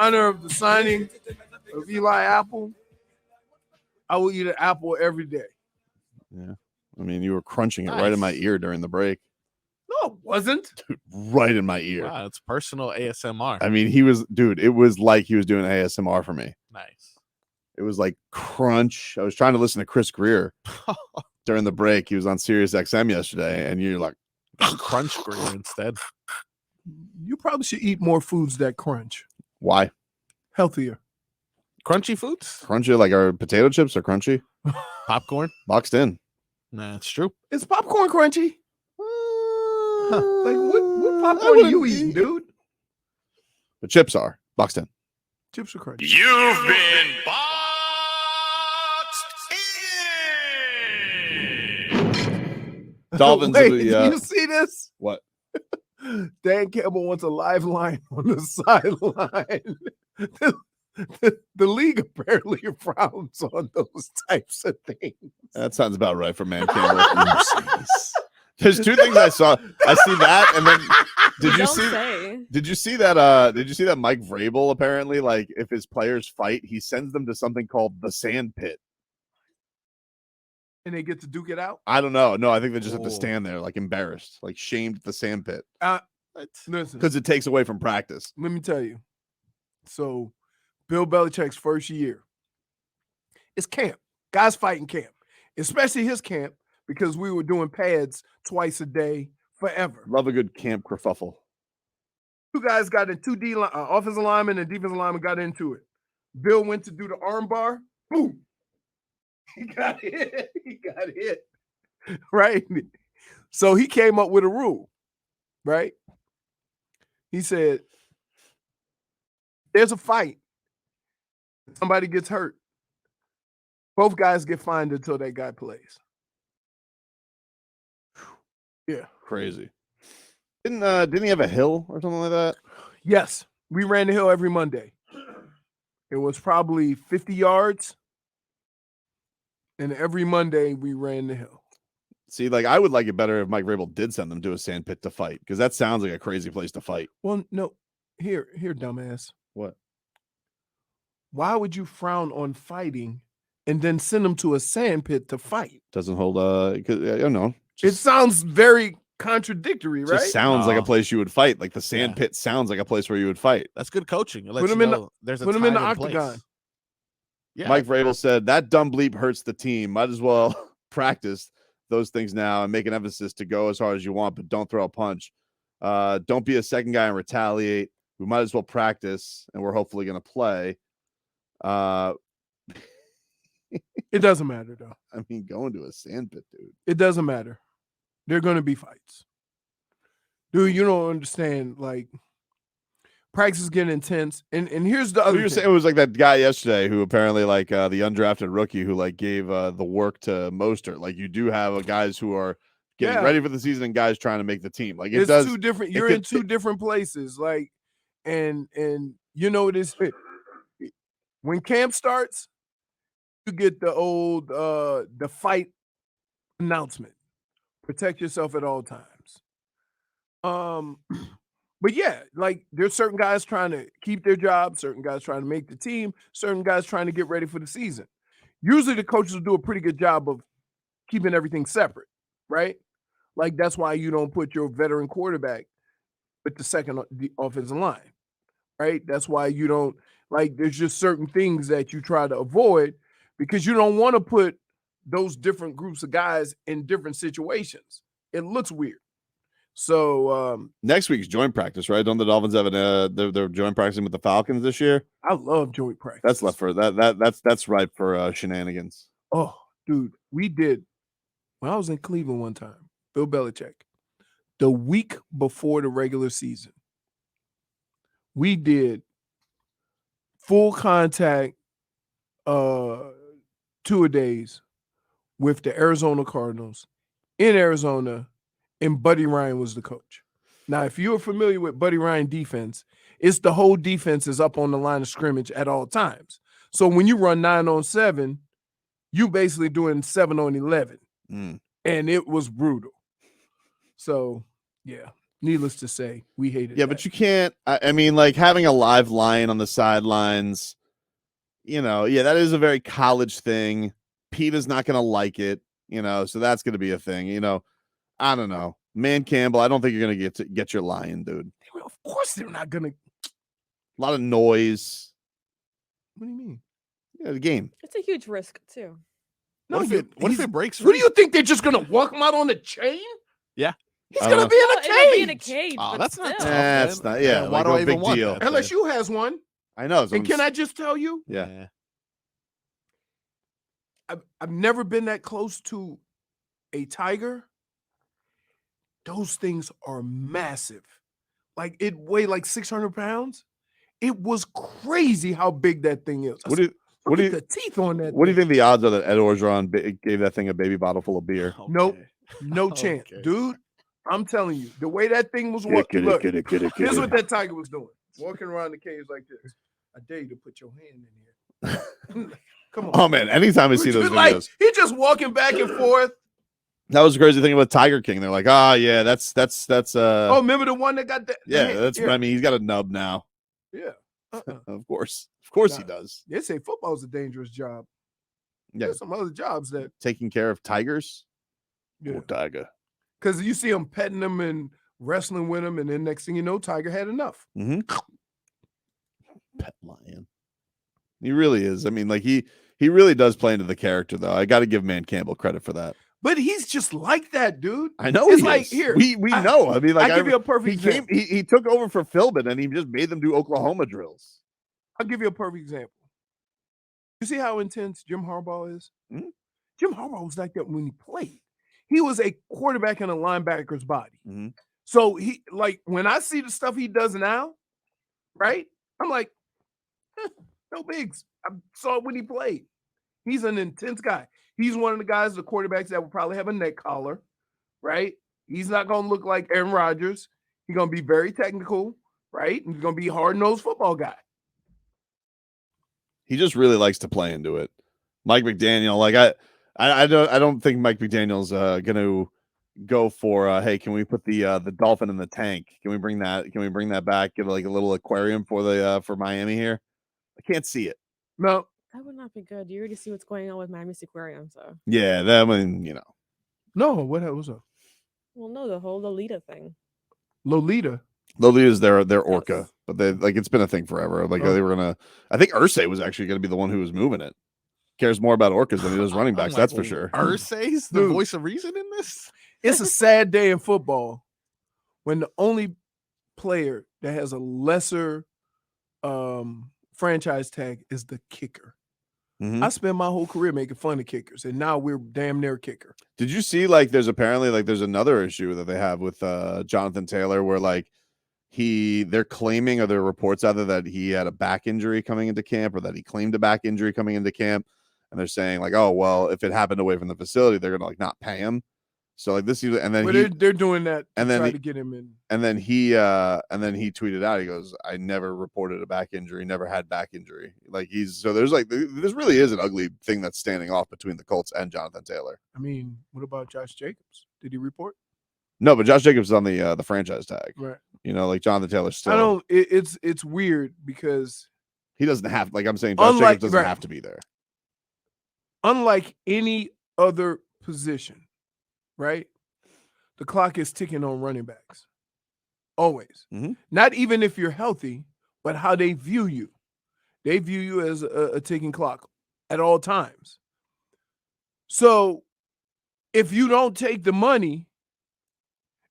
honor of the signing of Eli Apple, I will eat an apple every day. Yeah. I mean, you were crunching it right in my ear during the break. No, it wasn't. Dude, right in my ear. Wow, it's personal ASMR. I mean, it was like he was doing ASMR for me. Nice. It was like crunch. I was trying to listen to Chris Greer during the break. He was on Sirius XM yesterday, and you're like, crunch Greer instead. You probably should eat more foods that crunch. Why? Healthier. Crunchy foods? Crunchy, like our potato chips are crunchy. Popcorn? Boxed in. Nah, it's true. Is popcorn crunchy? Like what popcorn are you eating, dude? The chips are boxed in. Chips are crunchy. You've been boxed in. Dolphins. Wait, did you see this? What? Dan Campbell wants a live line on the sideline. The league apparently frowns on those types of things. That sounds about right for Man Campbell. There's two things I saw. I see that, and then did you see that? Did you see that Mike Vrabel apparently, like, if his players fight, he sends them to something called the sand pit, and they get to duke it out? I don't know. No, I think they just have to stand there, like embarrassed, like shamed at the sand pit. Listen, because it takes away from practice. Let me tell you. So, Bill Belichick's first year, it's camp. Guys fighting camp, especially his camp, because we were doing pads twice a day forever. Love a good camp kerfuffle. Two guys got in, offensive lineman and defensive lineman got into it. Bill went to do the arm bar. Boom. He got hit. Right? So he came up with a rule, right? He said, there's a fight. Somebody gets hurt. Both guys get fined until that guy plays. Yeah. Crazy. Didn't he have a hill or something like that? Yes. We ran the hill every Monday. It was probably 50 yards. And every Monday we ran the hill. See, like, I would like it better if Mike Vrabel did send them to a sand pit to fight, because that sounds like a crazy place to fight. Well, no. Here, dumbass. What? Why would you frown on fighting and then send them to a sand pit to fight? Doesn't hold, I don't know. It sounds very contradictory, right? Just sounds like a place you would fight. Like the sand pit sounds like a place where you would fight. That's good coaching. Put them in the octagon. Yeah. Mike Vrabel said, that dumb bleep hurts the team. Might as well practice those things now and make an emphasis to go as hard as you want, but don't throw a punch. Don't be a second guy and retaliate. We might as well practice, and we're hopefully going to play. It doesn't matter, though. I mean, going to a sand pit, dude. It doesn't matter. There are going to be fights. Dude, you don't understand. Like, practice is getting intense. And here's the other thing. You're saying it was like that guy yesterday who apparently, like, the undrafted rookie who, like, gave the work to Mostert. Like, you do have guys who are getting ready for the season and guys trying to make the team. Like, it's two different. You're in two different places. Like, and you know, it is when camp starts, you get the old the fight announcement. Protect yourself at all times. But yeah, like, there's certain guys trying to keep their job, certain guys trying to make the team, certain guys trying to get ready for the season. Usually the coaches will do a pretty good job of keeping everything separate, right? Like, that's why you don't put your veteran quarterback with the offensive line, right? That's why you don't, like, there's just certain things that you try to avoid because you don't want to put those different groups of guys in different situations. It looks weird. So next week's joint practice, right? Don't the Dolphins have they're joint practicing with the Falcons this year? I love joint practice. That's left for that's ripe for shenanigans. Oh, dude, we did when I was in Cleveland one time. Bill Belichick, the week before the regular season, we did full contact two-a-days with the Arizona Cardinals in Arizona, and Buddy Ryan was the coach. Now, if you're familiar with Buddy Ryan defense, it's the whole defense is up on the line of scrimmage at all times. So when you run 9-on-7, you basically doing 7-on-11. And it was brutal. So, yeah. Needless to say, we hated Yeah, that. but you can't. I mean, like having a live lion on the sidelines. That is a very college thing. Peter's not going to like it. So that's going to be a thing. I don't know. Man Campbell, I don't think you're going to get your lion, dude. Of course they're not gonna. A lot of noise. What do you mean? Yeah, the game. It's a huge risk too. What if it breaks What do free? you think they're just gonna walk him out on the chain? Yeah. He's I gonna don't be in a It'll be cage. in a cage. Oh, but that's not still. tough. That's man. not. Yeah, Why like do no I even big want deal. that thing? LSU has one, I know. and can I just tell you, Yeah. I've never been that close to a tiger. Those things are massive. Like it weighed like 600 pounds. It was crazy how big that thing is. What do you Look at the teeth on that. What do you thing. think the odds are that Ed Orgeron gave that thing a baby bottle full of beer? Nope. Okay. No chance, Okay. dude. I'm telling you, the way that thing was walking. Look, here's what that tiger was doing: walking around the cage like this. I dare you to put your hand in here. Come on. Oh man, anytime I see those like, videos, he just walking back and forth. that was the crazy thing about Tiger King. They're like, yeah, that's Oh, remember the one that got that? yeah, that's. I mean, he's got a nub now. Yeah. Of course he does. They say football's a dangerous job. Yeah, There's some other jobs that taking care of tigers. Yeah. Tiger. Because you see him petting them and wrestling with him, and then next thing you know, Tiger had enough. Mm-hmm. Pet lion. He really is. I mean, like he really does play into the character, though. I got to give Man Campbell credit for that. But he's just like that, dude. I know. It's he like is. here. We know. I mean, like I'll give you a perfect he example. he took over for Philbin and he just made them do Oklahoma drills. I'll give you a perfect example. You see how intense Jim Harbaugh is? Mm-hmm. Jim Harbaugh was like that when he played. He was a quarterback in a linebacker's body. Mm-hmm. So he like when I see the stuff he does now, right? I'm like, no bigs. I saw it when he played. He's an intense guy. He's one of the guys, the quarterbacks that will probably have a neck collar, right? He's not going to look like Aaron Rodgers. He's going to be very technical, right? And he's going to be a hard-nosed football guy. He just really likes to play into it. Mike McDaniel, like I don't think Mike McDaniel's going to go for hey, can we put the dolphin in the tank? Can we bring that back? Get like a little aquarium for Miami here. I can't see it. No. That would not be good. You already see what's going on with Miami's aquarium, so. Yeah, that one, No, what was up? Well, no, the whole Lolita thing. Lolita is their orca, Yes. but they like it's been a thing forever. Like they were gonna. I think Irsay was actually gonna be the one who was moving it. Cares more about orcas than he does running backs. That's for sure. Irsay's the Dude. voice of reason in this. It's a sad day in football when the only player that has a lesser franchise tag is the kicker. Mm-hmm. I spent my whole career making fun of kickers, and now we're damn near kicker. Did you see like there's apparently like there's another issue that they have with Jonathan Taylor where like they're claiming or there are reports either that he had a back injury coming into camp or that he claimed a back injury coming into camp, and they're saying like, oh well, if it happened away from the facility, they're gonna like not pay him. So like this, and then they're doing that to and then try to get him in. And then he tweeted out, he goes, I never reported a back injury, never had back injury. Like there's like this really is an ugly thing that's standing off between the Colts and Jonathan Taylor. I mean, what about Josh Jacobs? Did he report? No, but Josh Jacobs is on the franchise tag. Right. Like Jonathan Taylor still. I don't. It's weird because he doesn't have. Like I'm saying, Josh Jacobs doesn't have to be there. Unlike any other position, right? The clock is ticking on running backs. Always. Mm-hmm. Not even if you're healthy, but how they view you. They view you as a ticking clock at all times. So if you don't take the money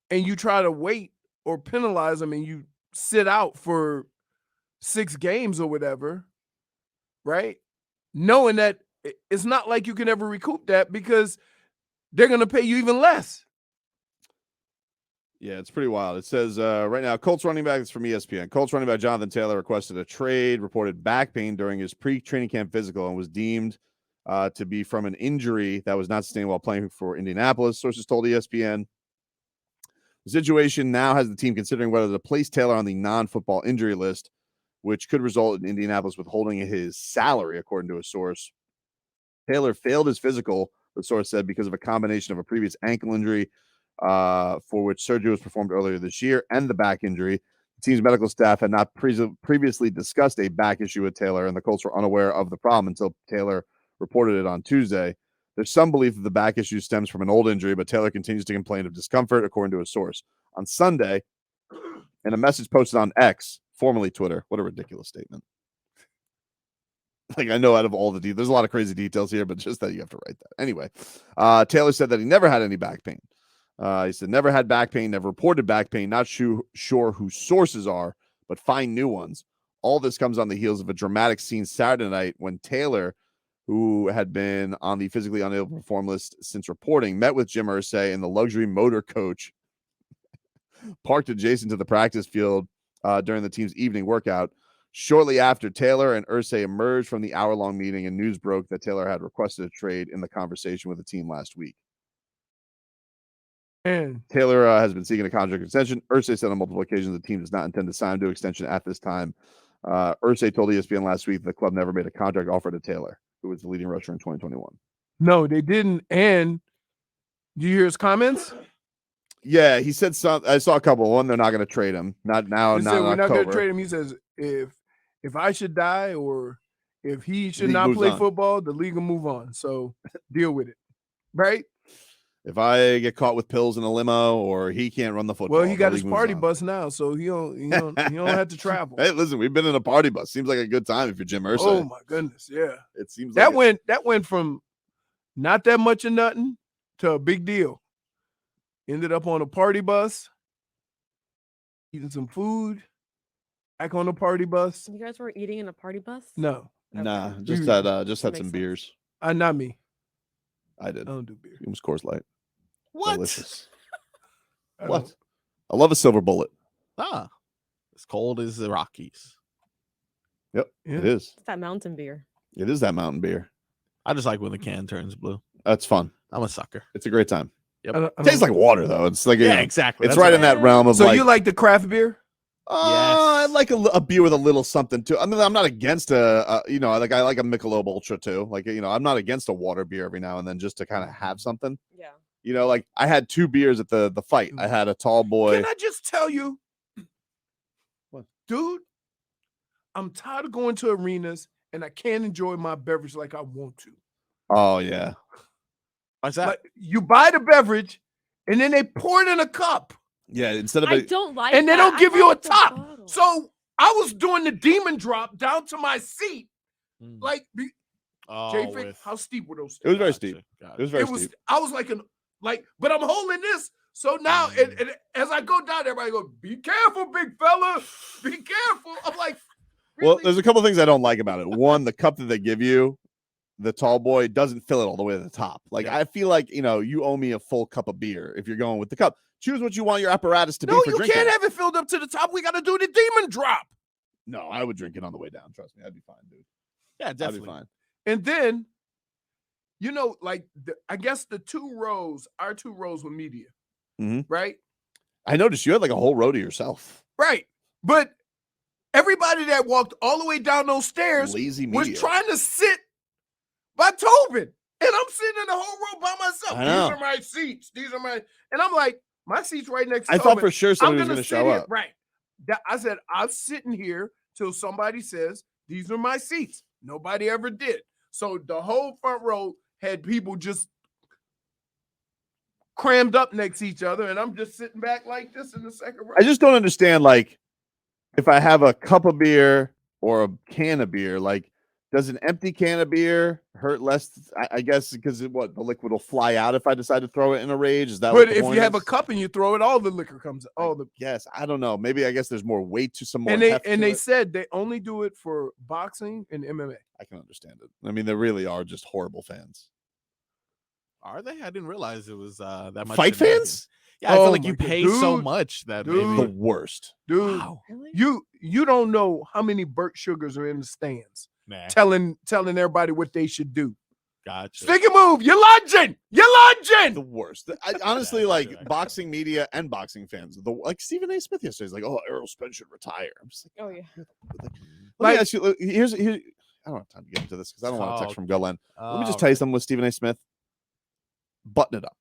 and you try to wait or penalize them and you sit out for 6 games or whatever, right? Knowing that it's not like you can ever recoup that because they're going to pay you even less. Yeah, it's pretty wild. It says right now, Colts running back, it's from ESPN. Colts running back Jonathan Taylor requested a trade, reported back pain during his pre-training camp physical, and was deemed to be from an injury that was not sustained while playing for Indianapolis. Sources told ESPN. The situation now has the team considering whether to place Taylor on the non-football injury list, which could result in Indianapolis withholding his salary, according to a source. Taylor failed his physical, the source said, because of a combination of a previous ankle injury, for which surgery was performed earlier this year, and the back injury. The team's medical staff had not previously discussed a back issue with Taylor, and the Colts were unaware of the problem until Taylor reported it on Tuesday. There's some belief that the back issue stems from an old injury, but Taylor continues to complain of discomfort, according to a source. On Sunday, in a message posted on X, formerly Twitter, what a ridiculous statement. Like, I know out of all the details, there's a lot of crazy details here, but just that you have to write that. Anyway, Taylor said that he never had any back pain. He said, never had back pain, never reported back pain, not sure who sources are, but find new ones. All this comes on the heels of a dramatic scene Saturday night when Taylor, who had been on the physically unable to perform list since reporting, met with Jim Irsay and the luxury motor coach parked adjacent to the practice field during the team's evening workout. Shortly after, Taylor and Irsay emerged from the hour-long meeting, and news broke that Taylor had requested a trade in the conversation with the team last week. And Taylor has been seeking a contract extension. Irsay said on multiple occasions the team does not intend to sign him to extension at this time. Irsay told ESPN last week the club never made a contract offer to Taylor, who was the leading rusher in 2021. no, they didn't. And do you hear his comments? Yeah, he said some. I saw a couple. One, they're not going to trade him. Not now. He Not said in we're not going to October. trade him. He says if I should die or if he should League not moves play on. football, the league will move on. So deal with it, right? If I get caught with pills in a limo or he can't run the football, Well, he the got his league moves party on. bus now, so he don't have to travel. Hey, listen, we've been in a party bus. Seems like a good time if you're Jim Irsay. Oh my goodness, yeah. It seems That like went from not that much of nothing to a big deal. Ended up on a party bus, eating some food, back on the party bus. You guys were eating in a party bus? No, Nah, Okay. just You- had Makes some sense. beers. not me. I did. I don't do beer. It was Coors Light. What? Delicious. I What? don't- I love a silver bullet. Ah, as cold as the Rockies. Yep, Yeah. it is. It's that mountain beer. It is that mountain beer. I just like when the can turns blue. That's fun. I'm a sucker. It's a great time. Yep. I It tastes like water though. It's like Yeah, exactly. It's That's right what in that realm of So like. you like the craft beer? I Yes. like a beer with a little something too. I mean, I'm not against I like a Michelob Ultra too. Like, I'm not against a water beer every now and then just to kind of have something. Yeah. Like I had 2 beers at the fight. I had a tall boy. Can I just tell you, What? dude? I'm tired of going to arenas and I can't enjoy my beverage like I want to. Oh yeah. Why's that? Like you buy the beverage and then they pour it in a cup Yeah. Instead of I a, don't like and they that. don't I give you a like the top. bottle. So I was doing the demon drop down to my seat. Mm. Like Oh, J-Fick, with- how steep were those? it was very Gotcha, steep. gotcha. It was very It was. steep. I was like, but I'm holding this. So now, and as I go down, everybody goes, "Be careful, big fella. Be careful." I'm like, Well, really? there's a couple things I don't like about it. One, the cup that they give you, the tall boy, doesn't fill it all the way to the top. Like Yeah. I feel like you owe me a full cup of beer if you're going with the cup. Choose what you want your apparatus to No, be for you drinking. can't have it filled up to the top. We got to do the demon drop. No, I would drink it on the way down. Trust me, I'd be fine, dude. Yeah, I'd definitely. be fine. And then, like I guess our 2 rows were media, Mhm. right? I noticed you had like a whole row to yourself. Right. But everybody that walked all the way down those stairs Lazy was media. trying to sit by Tobin. And I'm sitting in the whole row by myself. I know. These are my seats. And I'm like, my seat's right next to I Tobin. thought for sure somebody was gonna going to sit show here. up. Right. I said, I'm sitting here till somebody says, these are my seats. Nobody ever did. So the whole front row had people just crammed up next to each other. And I'm just sitting back like this in the second row. I just don't understand. Like, if I have a cup of beer or a can of beer, like, does an empty can of beer hurt less? I guess because the liquid will fly out if I decide to throw it in a rage. Is that? But what the if point you have a is? cup and you throw it, all the liquor comes out. All the Yes, I don't know. Maybe I guess there's more weight to some more. and they heft to they it. said they only do it for boxing and MMA. I can understand it. I mean, they really are just horrible fans. Are they? I didn't realize it was that much. Fight shenanigans. fans? Yeah, I Oh feel like my you God. pay so Dude, much that dude. The maybe. worst. Dude, Wow. Really? you don't know how many Burt Sugars are in the stands Nah, telling everybody what they should do. gotcha. Stick and move. You're lunging. You're The lunging. worst. I honestly Yeah, I like got you. boxing media and boxing fans. Like Stephen A. Smith yesterday is like, "Oh, Errol Spence should retire." I'm just like, Oh yeah. Let Like- me ask you. Here's. I don't have time to get into this because I don't want to text Oh, from Glenn. Let me just Oh, tell you something with Stephen A. Smith. Button it up.